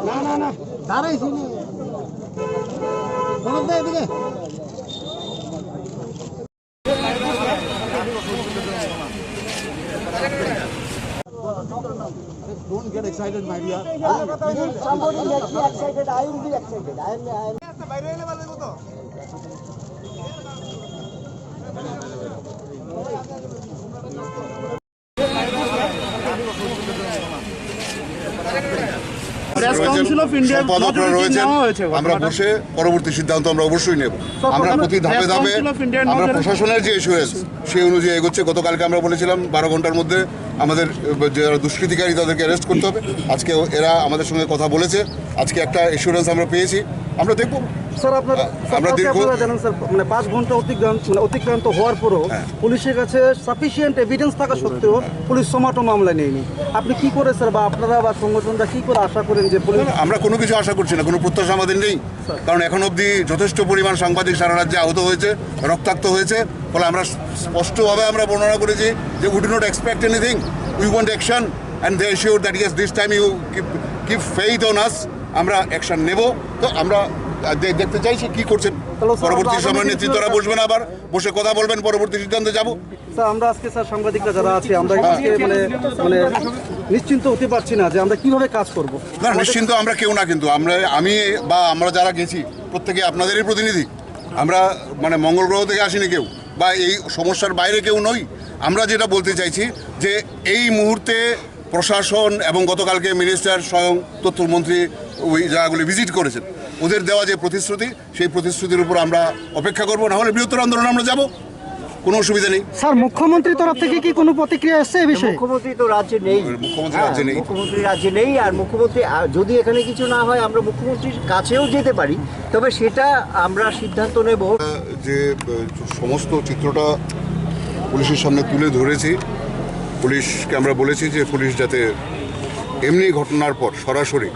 না না না দাঁড়াইছি এদিকে Don't get excited, my dear. Somebody makes me excited. I will be excited. I am. আমরা বসে পরবর্তী সিদ্ধান্ত আমরা অবশ্যই নেব। আমরা প্রতি ধাপে ধাপে আমরা প্রশাসনের যে এসুরেন্স সেই অনুযায়ী এগোচ্ছে। গতকালকে আমরা বলেছিলাম 12 ঘন্টার মধ্যে আমাদের যারা দুষ্কৃতিকারী তাদেরকে অ্যারেস্ট করতে হবে। আজকে এরা আমাদের সঙ্গে কথা বলেছে, আজকে একটা এসুরেন্স আমরা পেয়েছি, আমরা দেখব। স্যার আপনারা জানেন স্যার, মানে 5 ঘন্টা অতিক্রান্ত হওয়ার পরও পুলিশের কাছে সাফিসিয়েন্ট এভিডেন্স থাকা সত্ত্বেও পুলিশ সমাটো মামলা নেয়নি। আপনি কি করে স্যার বা আপনারা বা সংগঠনরা কি করে আশা করেন যে পুলিশ? আমরা কোনো কিছু আশা করছি না, কোনো প্রত্যাশা আমাদের নেই, কারণ এখন অবধি যথেষ্ট পরিমাণ সাংবাদিক সারা রাজ্যে আহত হয়েছে, রক্তাক্ত হয়েছে। ফলে আমরা স্পষ্টভাবে আমরা বর্ণনা করেছি যে we do not expect anything, we want action and they assure that yes this time you keep faith on us. আমরা অ্যাকশন নেব। তো আমরা দেখতে চাইছি কি করছেন। পরবর্তী সময় নেতৃত্বরা বসবেন, আবার বসে কথা বলবেন, পরবর্তী সিদ্ধান্তে যাব। স্যার আমরা আজকে স্যার সাংবাদিকরা যারা আছে আমরা আজকে মানে নিশ্চিন্ত হতে পারছি না যে আমরা কিভাবে কাজ করব। না, নিশ্চিন্ত আমরা কেউ না, কিন্তু আমি বা আমরা যারা গেছি প্রত্যেকে আপনাদেরই প্রতিনিধি। আমরা মানে মঙ্গল গ্রহ থেকে আসিনি কেউ, বা এই সমস্যার বাইরে কেউ নই। আমরা যেটা বলতে চাইছি যে এই মুহূর্তে প্রশাসন এবং গতকালকে মিনিস্টার স্বয়ং তথ্যমন্ত্রী ওই জায়গাগুলি ভিজিট করেছেন, ওদের দেওয়া যে প্রতিশ্রুতি সেই প্রতিশ্রুতির উপর আমরা অপেক্ষা করবো, না হলে বৃহত্তর আন্দোলন আমরা যাব, কোনো অসুবিধা নেই। স্যার মুখ্যমন্ত্রীর তরফ থেকে কি কোনো প্রতিক্রিয়া এসছে এই বিষয়ে? মুখ্যমন্ত্রী তো রাজ্যে নেই, মুখ্যমন্ত্রী রাজ্যে নেই। আর মুখ্যমন্ত্রী যদি এখানে কিছু না হয় আমরা মুখ্যমন্ত্রীর কাছেও যেতে পারি, তবে সেটা আমরা সিদ্ধান্ত নেব। যে সমস্ত চিত্রটা পুলিশের সামনে তুলে ধরেছি, পুলিশকে আমরা বলেছি যে পুলিশ যাতে এমনি ঘটনার পর সরাসরি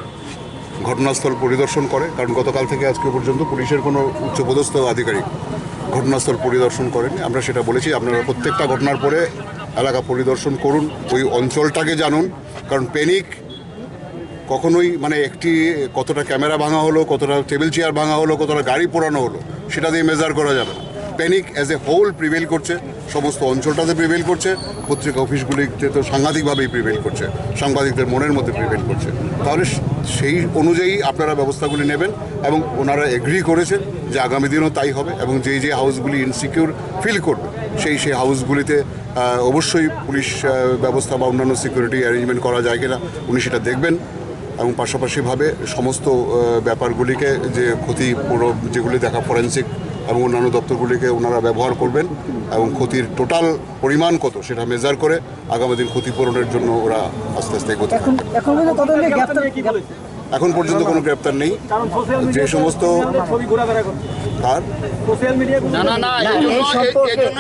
ঘটনাস্থল পরিদর্শন করে, কারণ গতকাল থেকে আজকে পর্যন্ত পুলিশের কোনো উচ্চপদস্থ আধিকারিক ঘটনাস্থল পরিদর্শন করেনি। আমরা সেটা বলেছি, আপনারা প্রত্যেকটা ঘটনার পরে এলাকা পরিদর্শন করুন, ওই অঞ্চলটাকে জানুন, কারণ প্যানিক কখনোই মানে কতটা ক্যামেরা ভাঙা হলো, কতটা টেবিল চেয়ার ভাঙা হলো, কতটা গাড়ি পোড়ানো হলো সেটা দিয়ে মেজার করা যাবে না। Panic as a whole prevail করছে, সমস্ত অঞ্চলটাতে প্রিভেল করছে, পত্রিকা অফিসগুলিতে তো সাংঘাতিকভাবেই প্রিভেল করছে, সাংবাদিকদের মনের মধ্যে প্রিভেল করছে। তাহলে সেই অনুযায়ী আপনারা ব্যবস্থাগুলি নেবেন, এবং ওনারা এগ্রি করেছেন যে আগামী দিনও তাই হবে, এবং যে হাউসগুলি ইনসিকিউর ফিল করবে সেই হাউসগুলিতে অবশ্যই পুলিশ ব্যবস্থা বা অন্যান্য সিকিউরিটি অ্যারেঞ্জমেন্ট করা যায় কিনা উনি সেটা দেখবেন, এবং পাশাপাশিভাবে সমস্ত ব্যাপারগুলিকে যে ক্ষতি পুরো যেগুলি দেখা ফরেন্সিক এবং অন্যান্য দপ্তরগুলিকে ওনারা ব্যবহার করবেন, এবং ক্ষতির টোটাল পরিমাণ কত সেটা মেজার করে আগামী দিন ক্ষতিপূরণের জন্য ওরা আস্তে আস্তে এগোতে থাকবে। এখন পর্যন্ত কোনো গ্রেপ্তার নেই। যে সমস্ত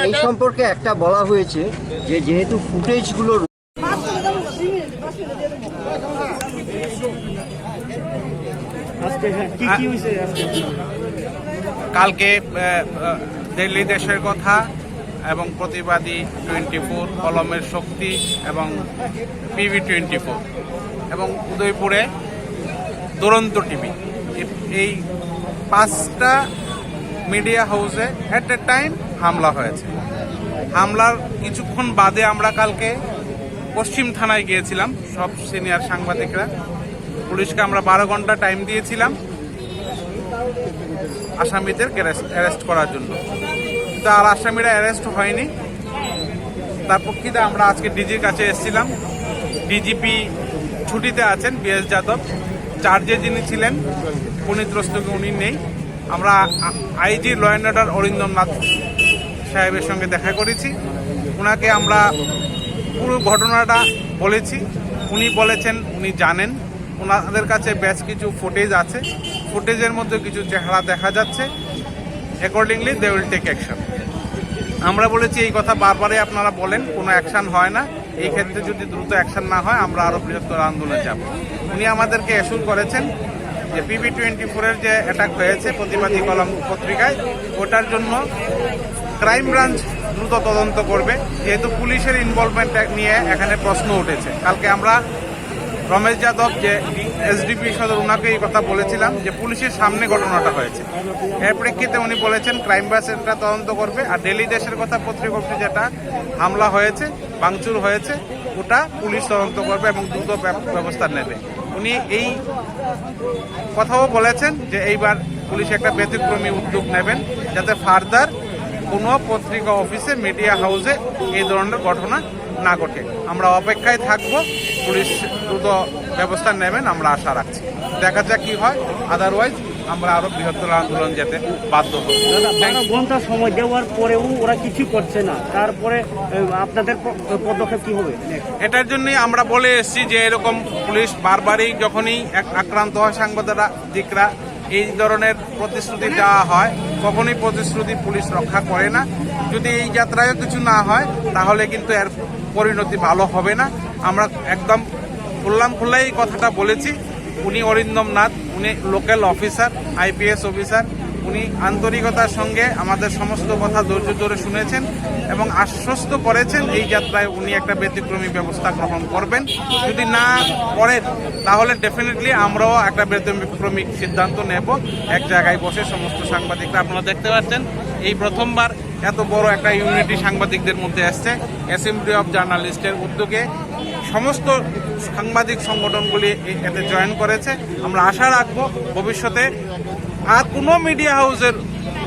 এই সম্পর্কে একটা বলা হয়েছে যে যেহেতু ফুটেজগুলো কালকে দিল্লি দেশের কথা এবং প্রতিবাদী 24, কলমের শক্তি এবং পিভি 24 এবং উদয়পুরে দুরন্ত টিভি, এই 5টা মিডিয়া হাউসে অ্যাট এ টাইম হামলা হয়েছে। হামলার কিছুক্ষণ বাদে আমরা কালকে পশ্চিম থানায় গিয়েছিলাম, সব সিনিয়র সাংবাদিকরা। পুলিশকে আমরা 12 ঘন্টা টাইম দিয়েছিলাম আসামিদের অ্যারেস্ট করার জন্য, কিন্তু আর আসামিরা অ্যারেস্ট হয়নি। তার প্রেক্ষিতে আমরা আজকে ডিজির কাছে এসেছিলাম। ডিজিপি ছুটিতে আছেন, বিএস যাদব। চার্জে যিনি ছিলেন পুনিত রস্তোগি, উনি নেই। আমরা IG law and order Arindam Nath সাহেবের সঙ্গে দেখা করেছি, ওনাকে আমরা পুরো ঘটনাটা বলেছি। উনি বলেছেন উনি জানেন, ওনাদের কাছে বেশ কিছু ফুটেজ আছে, ফুটেজের মধ্যে কিছু চেহারা দেখা যাচ্ছে, accordingly they will take action. আমরা বলেছি এই কথা বারবারই আপনারা বলেন, কোনো অ্যাকশন হয় না, এই ক্ষেত্রে যদি দ্রুত অ্যাকশন না হয় আমরা আরও বৃহত্তর আন্দোলনে যাব। উনি আমাদেরকে অ্যাসুর করেছেন যে PB24-এর যে অ্যাটাক হয়েছে প্রতিবাদী কলম পত্রিকায়, ওটার জন্য ক্রাইম ব্রাঞ্চ দ্রুত তদন্ত করবে, যেহেতু পুলিশের ইনভলভমেন্ট নিয়ে এখানে প্রশ্ন উঠেছে। কালকে আমরা রমেশ যাদব যে এসডিপি সদর, ওনাকে এই কথা বলেছিলাম যে পুলিশের সামনে ঘটনাটা হয়েছে। এর প্রেক্ষিতে উনি বলেছেন ক্রাইম ব্রাঞ্চ এটা তদন্ত করবে, আর ডেলি দেশের কথা পত্রিকাটি যেটা হামলা হয়েছে, ভাঙচুর হয়েছে, ওটা পুলিশ তদন্ত করবে এবং দ্রুত ব্যবস্থা নেবে। উনি এই কথাও বলেছেন যে এইবার পুলিশ একটা ব্যতিক্রমী উদ্যোগ নেবেন, যাতে ফার্দার কোনো পত্রিকা অফিসে, মিডিয়া হাউসে এই ধরনের ঘটনা না ঘটে। আমরা অপেক্ষায় থাকব, পুলিশ দ্রুত ব্যবস্থা নেবেন আমরা আশা রাখছি। দেখা যাক কি হয়, আদারওয়াইজ আমরা আরো বৃহত্তর আন্দোলন যেতে বাধ্য হব। 12 ঘন্টা সময় দেওয়ার পরেও ওরা কিছু করছে না, তারপরে আপনাদের পদক্ষেপ কি হবে? এটার জন্যই আমরা বলে এসেছি যে এরকম পুলিশ বারবারই যখনই আক্রান্ত হয় সাংবাদিকরা, এই ধরনের প্রতিশ্রুতি দেওয়া হয়, কখনোই প্রতিশ্রুতি পুলিশ রক্ষা করে না। যদি এই যাত্রায় কিছু না হয় তাহলে কিন্তু এর পরিণতি ভালো হবে না। আমরা একদম খোল্লাই এই কথাটা বলেছি। উনি অরিন্দম নাথ, উনি লোকাল অফিসার, IPS অফিসার, উনি আন্তরিকতার সঙ্গে আমাদের সমস্ত কথা ধৈর্য ধরে শুনেছেন এবং আশ্বস্ত করেছেন এই যাত্রায় উনি একটা ব্যতিক্রমী ব্যবস্থা গ্রহণ করবেন। যদি না করেন তাহলে ডেফিনেটলি আমরাও একটা ব্যতিক্রমী সিদ্ধান্ত নেব। এক জায়গায় বসে সমস্ত সাংবাদিকরা, আপনারা দেখতে পাচ্ছেন এই প্রথমবার এত বড় একটা ইউনিটি সাংবাদিকদের মধ্যে আসছে। অ্যাসেম্বলি অফ জার্নালিস্টের উদ্যোগে সমস্ত সাংবাদিক সংগঠনগুলি এতে জয়েন করেছে। আমরা আশা রাখবো ভবিষ্যতে আর কোনো মিডিয়া হাউসের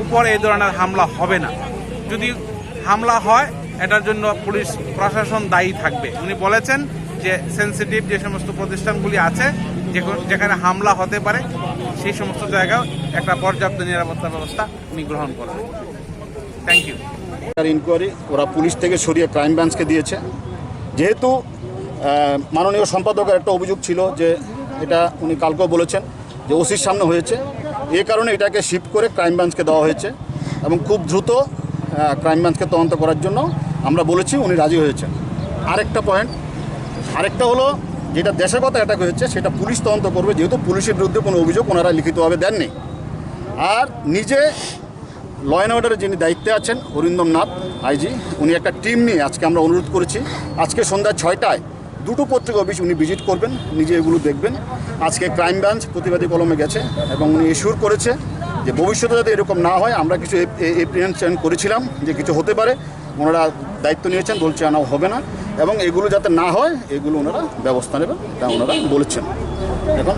উপর এই ধরনের হামলা হবে না। যদি হামলা হয় এটার জন্য পুলিশ প্রশাসন দায়ী থাকবে। উনি বলেছেন যে সেন্সিটিভ যে সমস্ত প্রতিষ্ঠানগুলি আছে যেখানে হামলা হতে পারে সেই সমস্ত জায়গায় একটা পর্যাপ্ত নিরাপত্তা ব্যবস্থা উনি গ্রহণ করবেন। Thank you. ইনকোয়ারি ওরা পুলিশ থেকে সরিয়ে ক্রাইম ব্রাঞ্চকে দিয়েছে। যেহেতু মাননীয় সম্পাদকের একটা অভিযোগ ছিল যে এটা উনি কালকেও বলেছেন যে ওসির সামনে হয়েছে, এই কারণে এটাকে শিফট করে ক্রাইম ব্রাঞ্চকে দেওয়া হয়েছে এবং খুব দ্রুত ক্রাইম ব্রাঞ্চকে তদন্ত করার জন্য আমরা বলেছি, উনি রাজি হয়েছেন। আরেকটা হলো যেটা দেশগত অ্যাটাক হয়েছে সেটা পুলিশ তদন্ত করবে, যেহেতু পুলিশের বিরুদ্ধে কোনো অভিযোগ ওনারা লিখিতভাবে দেননি। আর নিজে ল অ্যান্ড অর্ডারের যিনি দায়িত্বে আছেন অরিন্দম নাথ IG, উনি একটা টিম নিয়ে আজকে আমরা অনুরোধ করেছি আজকে সন্ধ্যা 6টায় দুটো পত্রিকা অফিস উনি ভিজিট করবেন, নিজে এগুলো দেখবেন। আজকে ক্রাইম ব্রাঞ্চ প্রতিবাদী কলমে গেছে এবং উনি এশিওর করেছে যে ভবিষ্যতে যাতে এরকম না হয়। আমরা কিছু এপ্রিহেনশন করেছিলাম যে কিছু হতে পারে, ওনারা দায়িত্ব নিয়েছেন, বলছে না হবে না, এবং এগুলো যাতে না হয় এগুলো ওনারা ব্যবস্থা নেবেন তা ওনারা বলেছেন। এখন